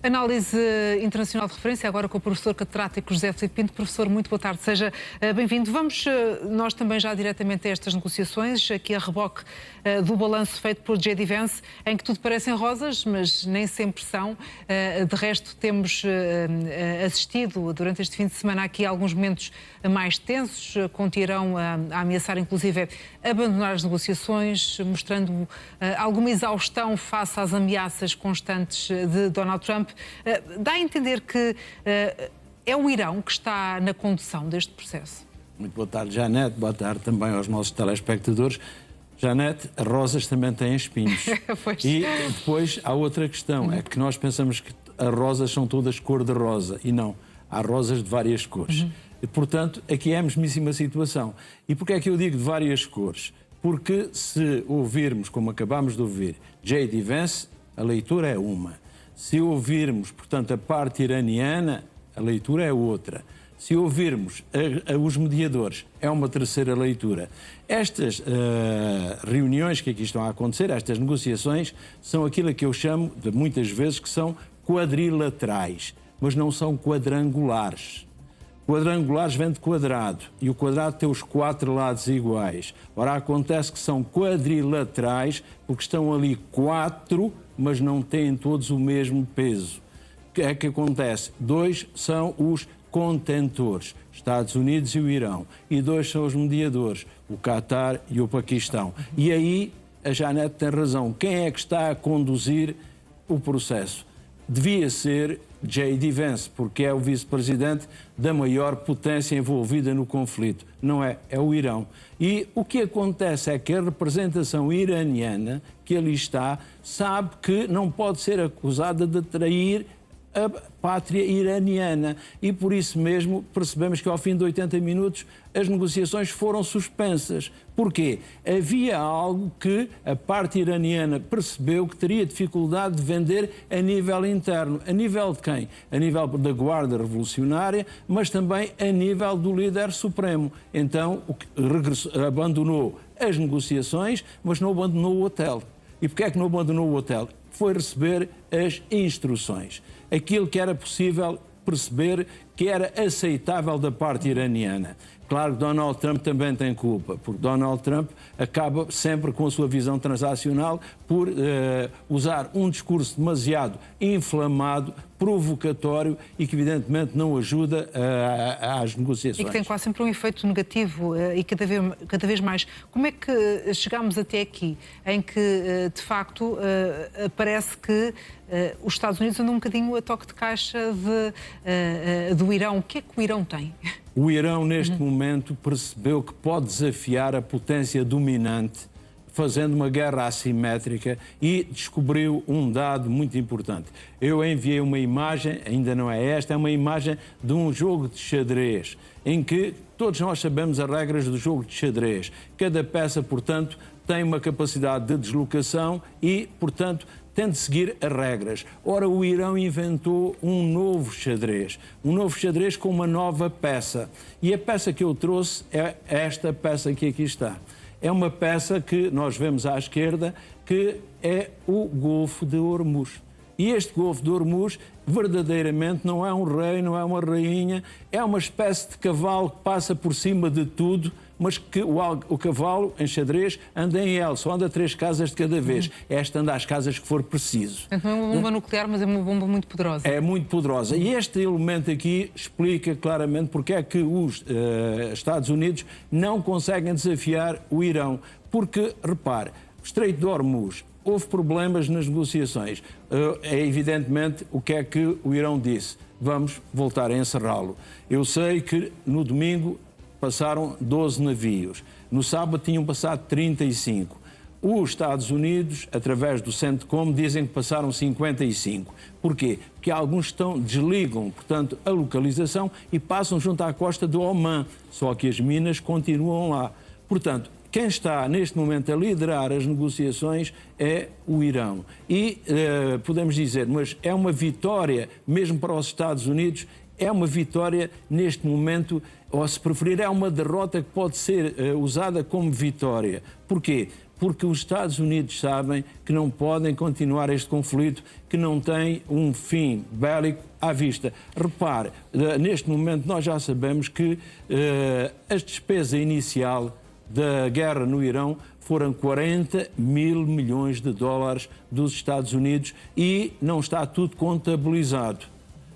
Análise internacional de referência, agora com o professor catedrático José Filipe Pinto. Professor, muito boa tarde, seja bem-vindo. Vamos nós também já diretamente a estas negociações, aqui a reboque do balanço feito por J.D. Vance, em que tudo parecem rosas, mas nem sempre são. De resto, temos assistido durante este fim de semana aqui a alguns momentos mais tensos, com Teherão a ameaçar inclusive abandonar as negociações, mostrando alguma exaustão face às ameaças constantes de Donald Trump. Dá a entender que é o Irão que está na condução deste processo? Muito boa tarde, Janete. Boa tarde também aos nossos telespectadores. Janete, as rosas também têm espinhos. E depois há outra questão, é que nós pensamos que as rosas são todas cor-de-rosa, e não. Há rosas de várias cores. E, portanto, aqui é a mesmíssima situação. E porquê é que eu digo de várias cores? Porque se ouvirmos, como acabámos de ouvir, J.D. Vance, a leitura é uma. Se ouvirmos, portanto, a parte iraniana, a leitura é outra. Se ouvirmos os mediadores, é uma terceira leitura. Estas reuniões que aqui estão a acontecer, estas negociações, são aquilo que eu chamo, de muitas vezes, que são quadrilaterais, mas não são quadrangulares. Quadrangulares vem de quadrado, e o quadrado tem os 4 lados iguais. Ora, acontece que são quadrilaterais, porque estão ali 4, mas não têm todos o mesmo peso. O que é que acontece? 2 são os contentores, Estados Unidos e o Irão, e 2 são os mediadores, o Qatar e o Paquistão. E aí a Janete tem razão. Quem é que está a conduzir o processo? Devia ser J.D. Vance, porque é o vice-presidente da maior potência envolvida no conflito. Não é, é o Irão. E o que acontece é que a representação iraniana que ali está sabe que não pode ser acusada de trair a pátria iraniana, e por isso mesmo percebemos que ao fim de 80 minutos as negociações foram suspensas. Porquê? Havia algo que a parte iraniana percebeu que teria dificuldade de vender a nível interno. A nível de quem? A nível da Guarda Revolucionária, mas também a nível do líder supremo. Então abandonou as negociações, mas não abandonou o hotel. E porquê é que não abandonou o hotel? Foi receber as instruções. Aquilo que era possível perceber que era aceitável da parte iraniana. Claro que Donald Trump também tem culpa, porque Donald Trump acaba sempre com a sua visão transacional por usar um discurso demasiado inflamado, provocatório e que evidentemente não ajuda às negociações. E que tem quase sempre um efeito negativo e cada vez mais. Como é que chegámos até aqui, em que de facto parece que os Estados Unidos andam um bocadinho a toque de caixa do Irão? O que é que o Irão tem? O Irão, neste momento, percebeu que pode desafiar a potência dominante fazendo uma guerra assimétrica e descobriu um dado muito importante. Eu enviei uma imagem, ainda não é esta, é uma imagem de um jogo de xadrez, em que todos nós sabemos as regras do jogo de xadrez. Cada peça, portanto, tem uma capacidade de deslocação e, portanto, tem de seguir as regras. Ora, o Irão inventou um novo xadrez com uma nova peça. E a peça que eu trouxe é esta peça que aqui está. É uma peça que nós vemos à esquerda, que é o Golfo de Hormuz. E este Golfo de Hormuz verdadeiramente não é um rei, não é uma rainha, é uma espécie de cavalo que passa por cima de tudo, mas que o cavalo, em xadrez, anda em L, só anda 3 casas de cada vez. Esta anda às casas que for preciso. Não é uma bomba nuclear, mas é uma bomba muito poderosa. É muito poderosa. E este elemento aqui explica claramente porque é que os Estados Unidos não conseguem desafiar o Irão. Porque, repare, o Estreito de Hormuz, houve problemas nas negociações. É evidentemente o que é que o Irão disse. Vamos voltar a encerrá-lo. Eu sei que no domingo passaram 12 navios. No sábado tinham passado 35. Os Estados Unidos, através do CENTCOM, dizem que passaram 55. Porquê? Porque alguns desligam, portanto, a localização e passam junto à costa do Omã. Só que as minas continuam lá. Portanto, quem está neste momento a liderar as negociações é o Irão. E podemos dizer, mas é uma vitória mesmo para os Estados Unidos, é uma vitória neste momento, ou se preferir, é uma derrota que pode ser usada como vitória. Porquê? porque os Estados Unidos sabem que não podem continuar este conflito, que não tem um fim bélico à vista. Repare, neste momento nós já sabemos que a despesa inicial da guerra no Irão foram 40 mil milhões de dólares dos Estados Unidos e não está tudo contabilizado.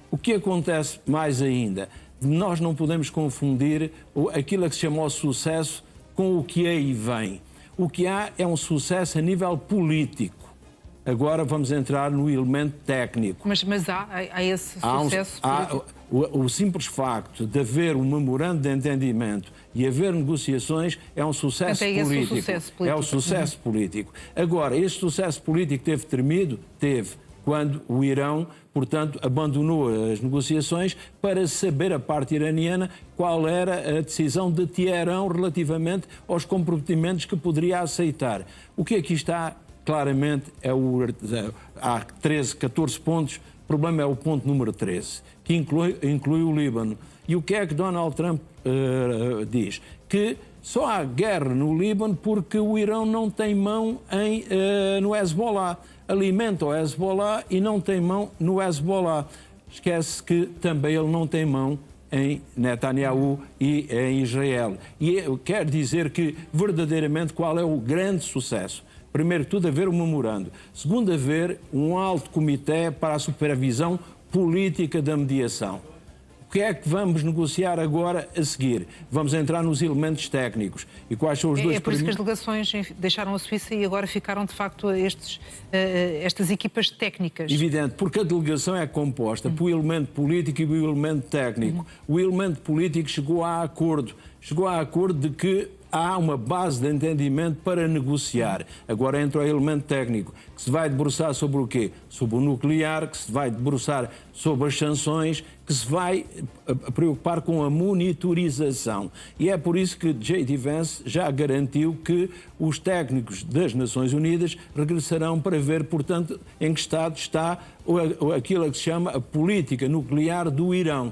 O que acontece mais ainda? Nós não podemos confundir aquilo que se chama o sucesso com o que aí vem. O que há é um sucesso a nível político. Agora vamos entrar no elemento técnico. Mas há esse sucesso político? O simples facto de haver um memorando de entendimento e haver negociações é um sucesso político. É o sucesso político. Agora, este sucesso político teve tremido? Teve. Quando o Irão, portanto, abandonou as negociações para saber a parte iraniana qual era a decisão de Teherão relativamente aos comprometimentos que poderia aceitar. O que aqui está, claramente, há 13, 14 pontos, o problema é o ponto número 13, que inclui o Líbano. E o que é que Donald Trump diz? Que só há guerra no Líbano porque o Irão não tem mão no Hezbollah. Alimenta o Hezbollah e não tem mão no Hezbollah. Esquece que também ele não tem mão em Netanyahu e em Israel. E quer dizer que, verdadeiramente, qual é o grande sucesso? Primeiro de tudo, haver um memorando. Segundo, haver um alto comitê para a supervisão política da mediação. O que é que vamos negociar agora a seguir? Vamos entrar nos elementos técnicos. E quais são os dois... É por isso que as delegações deixaram a Suíça e agora ficaram, de facto, estas equipas técnicas. Evidente, porque a delegação é composta por elemento político e por elemento técnico. O elemento político chegou a acordo de que há uma base de entendimento para negociar. Agora entra o elemento técnico, que se vai debruçar sobre o quê? Sobre o nuclear, que se vai debruçar sobre as sanções, que se vai preocupar com a monitorização. E é por isso que J.D. Vance já garantiu que os técnicos das Nações Unidas regressarão para ver, portanto, em que estado está aquilo que se chama a política nuclear do Irão.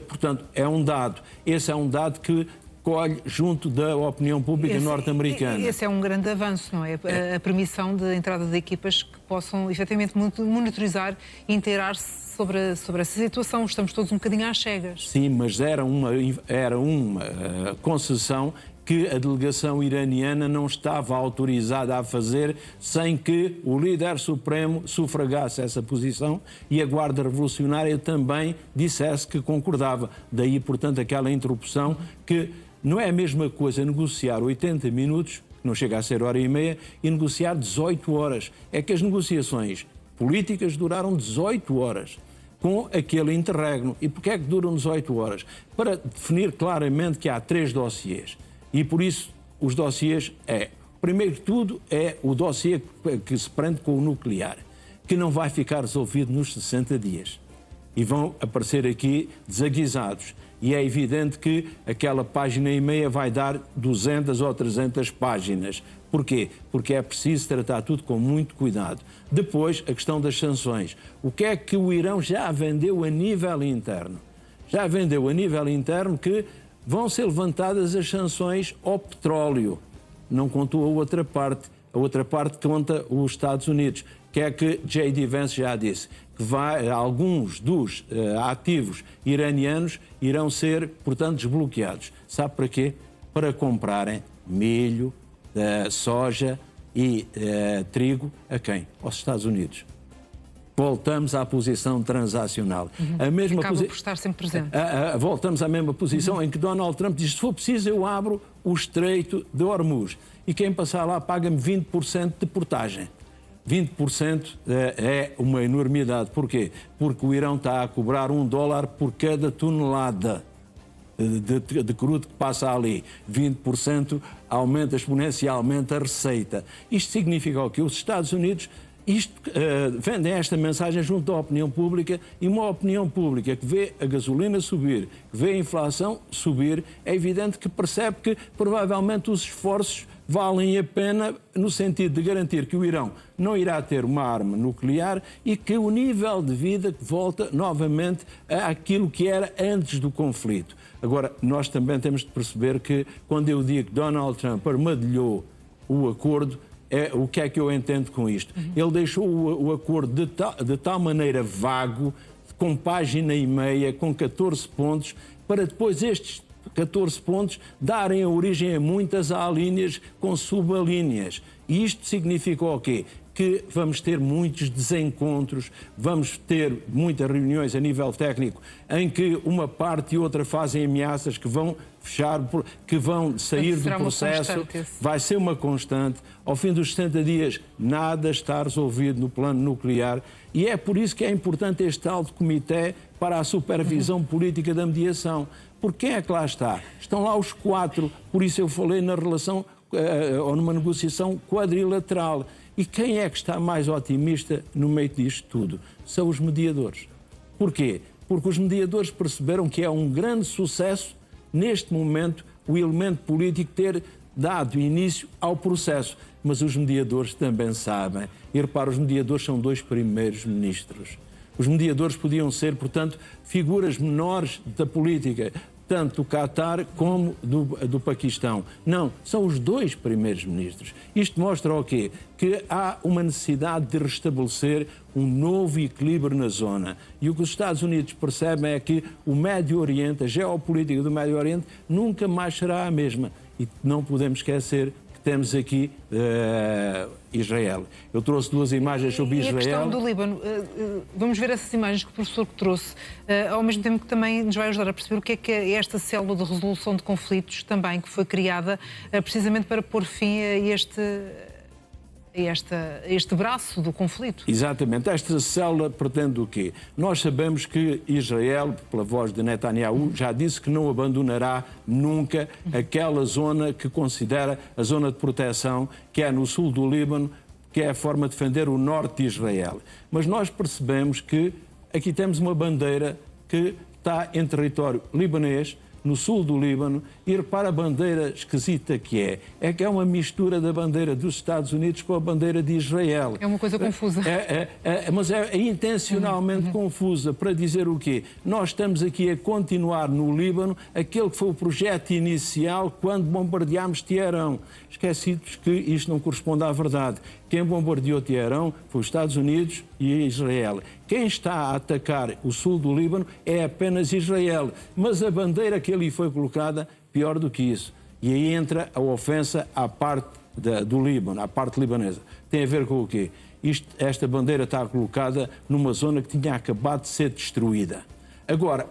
Portanto, é um dado. Esse é um dado que colhe junto da opinião pública norte-americana. Esse é um grande avanço, não é? A permissão de entrada de equipas que possam efetivamente monitorizar e inteirar-se sobre essa situação. Estamos todos um bocadinho às cegas. Sim, mas era uma concessão que a delegação iraniana não estava autorizada a fazer sem que o líder supremo sufragasse essa posição e a Guarda Revolucionária também dissesse que concordava. Daí, portanto, aquela interrupção que não é a mesma coisa negociar 80 minutos, que não chega a ser hora e meia, e negociar 18 horas. É que as negociações políticas duraram 18 horas com aquele interregno. E porquê é que duram 18 horas? Para definir claramente que há 3 dossiês. E por isso os dossiês primeiro de tudo, é o dossiê que se prende com o nuclear, que não vai ficar resolvido nos 60 dias. E vão aparecer aqui desaguisados. E é evidente que aquela página e meia vai dar 200 ou 300 páginas. Porquê? Porque é preciso tratar tudo com muito cuidado. Depois, a questão das sanções. O que é que o Irão já vendeu a nível interno? Já vendeu a nível interno que vão ser levantadas as sanções ao petróleo. Não contou a outra parte. A outra parte conta os Estados Unidos. Que é que J.D. Vance já disse, que alguns dos ativos iranianos irão ser, portanto, desbloqueados. Sabe para quê? Para comprarem milho, soja e trigo a quem? Aos Estados Unidos. Voltamos à posição transacional. Acaba por estar sempre presente. Voltamos à mesma posição em que Donald Trump diz, se for preciso eu abro o Estreito de Hormuz e quem passar lá paga-me 20% de portagem. 20% é uma enormidade. Porquê? Porque o Irão está a cobrar $1 por cada tonelada de crudo que passa ali. 20% aumenta exponencialmente a receita. Isto significa o quê? Os Estados Unidos vendem esta mensagem junto à opinião pública, e uma opinião pública que vê a gasolina subir, que vê a inflação subir, é evidente que percebe que provavelmente os esforços valem a pena no sentido de garantir que o Irão não irá ter uma arma nuclear e que o nível de vida volta novamente àquilo que era antes do conflito. Agora, nós também temos de perceber que, quando eu digo que Donald Trump armadilhou o acordo. O que é que eu entendo com isto? Ele deixou o acordo de tal maneira vago, com página e meia, com 14 pontos, para depois estes 14 pontos darem origem a muitas alíneas com subalíneas. E isto significa o quê? Que vamos ter muitos desencontros, vamos ter muitas reuniões a nível técnico em que uma parte e outra fazem ameaças que vão fechar, que vão sair do processo. Vai ser uma constante. Ao fim dos 60 dias, nada está resolvido no plano nuclear. E é por isso que é importante este alto comitê para a supervisão política da mediação. Porque quem é que lá está? Estão lá os 4, por isso eu falei na relação ou numa negociação quadrilateral. E quem é que está mais otimista no meio disto tudo? São os mediadores. Porquê? Porque os mediadores perceberam que é um grande sucesso, neste momento, o elemento político ter dado início ao processo. Mas os mediadores também sabem. E repara, os mediadores são 2 primeiros ministros. Os mediadores podiam ser, portanto, figuras menores da política, tanto do Qatar como do Paquistão. Não, são os 2 primeiros ministros. Isto mostra o quê? Que há uma necessidade de restabelecer um novo equilíbrio na zona. E o que os Estados Unidos percebem é que o Médio Oriente, a geopolítica do Médio Oriente, nunca mais será a mesma. E não podemos esquecer que temos aqui Israel. Eu trouxe 2 imagens sobre Israel. E a questão do Líbano, vamos ver essas imagens que o professor trouxe, ao mesmo tempo que também nos vai ajudar a perceber o que é esta célula de resolução de conflitos também, que foi criada precisamente para pôr fim a este braço do conflito. Exatamente. Esta célula pretende o quê? Nós sabemos que Israel, pela voz de Netanyahu, já disse que não abandonará nunca aquela zona que considera a zona de proteção, que é no sul do Líbano, que é a forma de defender o norte de Israel. Mas nós percebemos que aqui temos uma bandeira que está em território libanês, no sul do Líbano, e repara a bandeira esquisita que é uma mistura da bandeira dos Estados Unidos com a bandeira de Israel. É uma coisa confusa. Mas é intencionalmente confusa, para dizer o quê? Nós estamos aqui a continuar no Líbano aquele que foi o projeto inicial quando bombardeámos Teherão. Esquecidos que isto não corresponde à verdade. Quem bombardeou Teherão foi os Estados Unidos e Israel. Quem está a atacar o sul do Líbano é apenas Israel. Mas a bandeira que ali foi colocada, pior do que isso. E aí entra a ofensa à parte do Líbano, à parte libanesa. Tem a ver com o quê? Esta bandeira está colocada numa zona que tinha acabado de ser destruída. Agora,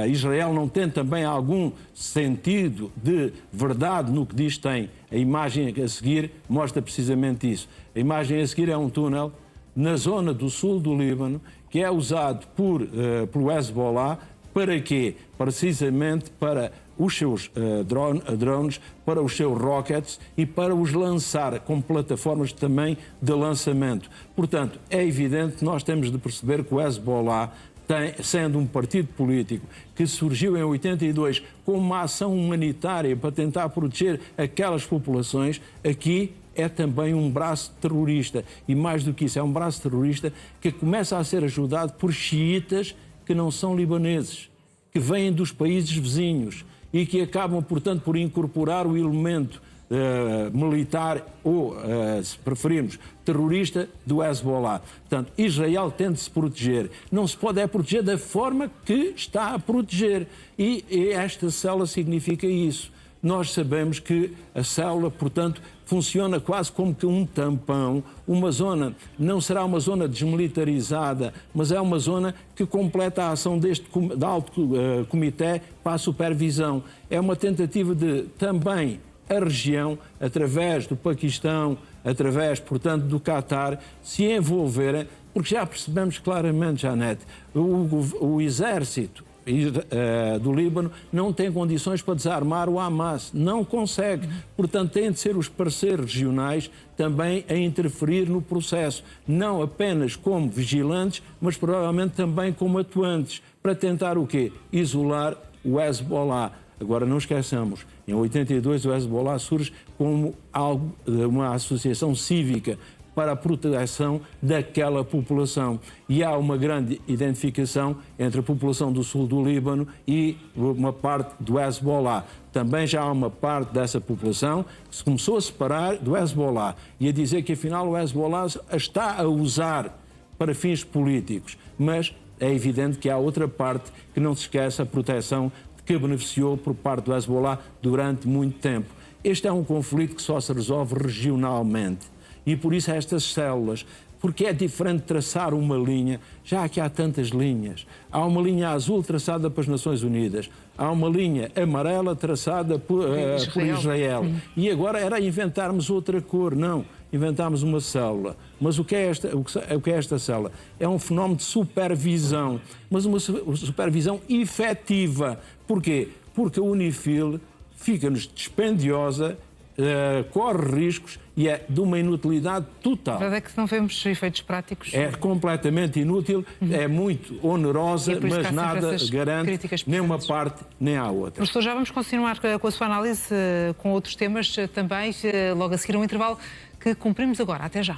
Israel não tem também algum sentido de verdade no que diz que tem. A imagem a seguir mostra precisamente isso. A imagem a seguir é um túnel na zona do sul do Líbano que é usado pelo Hezbollah para quê? Precisamente para os seus drones, para os seus rockets e para os lançar com plataformas também de lançamento. Portanto, é evidente que nós temos de perceber que o Hezbollah, sendo um partido político que surgiu em 82 com uma ação humanitária para tentar proteger aquelas populações, aqui é também um braço terrorista. E mais do que isso, é um braço terrorista que começa a ser ajudado por xiitas que não são libaneses, que vêm dos países vizinhos e que acabam, portanto, por incorporar o elemento militar ou, se preferirmos, terrorista do Hezbollah. Portanto, Israel tem de se proteger. Não se pode proteger da forma que está a proteger. E esta célula significa isso. Nós sabemos que a célula, portanto, funciona quase como que um tampão. Uma zona, não será uma zona desmilitarizada, mas é uma zona que completa a ação deste alto comitê para a supervisão. É uma tentativa de também a região, através do Paquistão, através, portanto, do Qatar, se envolverem, porque já percebemos claramente, Janete, o exército do Líbano não tem condições para desarmar o Hamas, não consegue. Portanto, têm de ser os parceiros regionais também a interferir no processo, não apenas como vigilantes, mas provavelmente também como atuantes, para tentar o quê? Isolar o Hezbollah. Agora, não esqueçamos, em 82 o Hezbollah surge como uma associação cívica para a proteção daquela população. E há uma grande identificação entre a população do sul do Líbano e uma parte do Hezbollah. Também já há uma parte dessa população que se começou a separar do Hezbollah e a dizer que afinal o Hezbollah está a usar para fins políticos. Mas é evidente que há outra parte que não se esquece a proteção que beneficiou por parte do Hezbollah durante muito tempo. Este é um conflito que só se resolve regionalmente. E por isso estas células, porque é diferente traçar uma linha, já que há tantas linhas. Há uma linha azul traçada pelas Nações Unidas, há uma linha amarela traçada por Israel. E agora era inventarmos outra cor. Não, inventámos uma célula. Mas o que é esta célula? É um fenómeno de supervisão, mas uma supervisão efetiva. Porquê? Porque a UNIFIL fica-nos dispendiosa, corre riscos e é de uma inutilidade total. A verdade é que não vemos efeitos práticos. É completamente inútil, é muito onerosa, mas nada garante nem uma parte nem a outra. Professor, já vamos continuar com a sua análise, com outros temas também, logo a seguir um intervalo que cumprimos agora. Até já.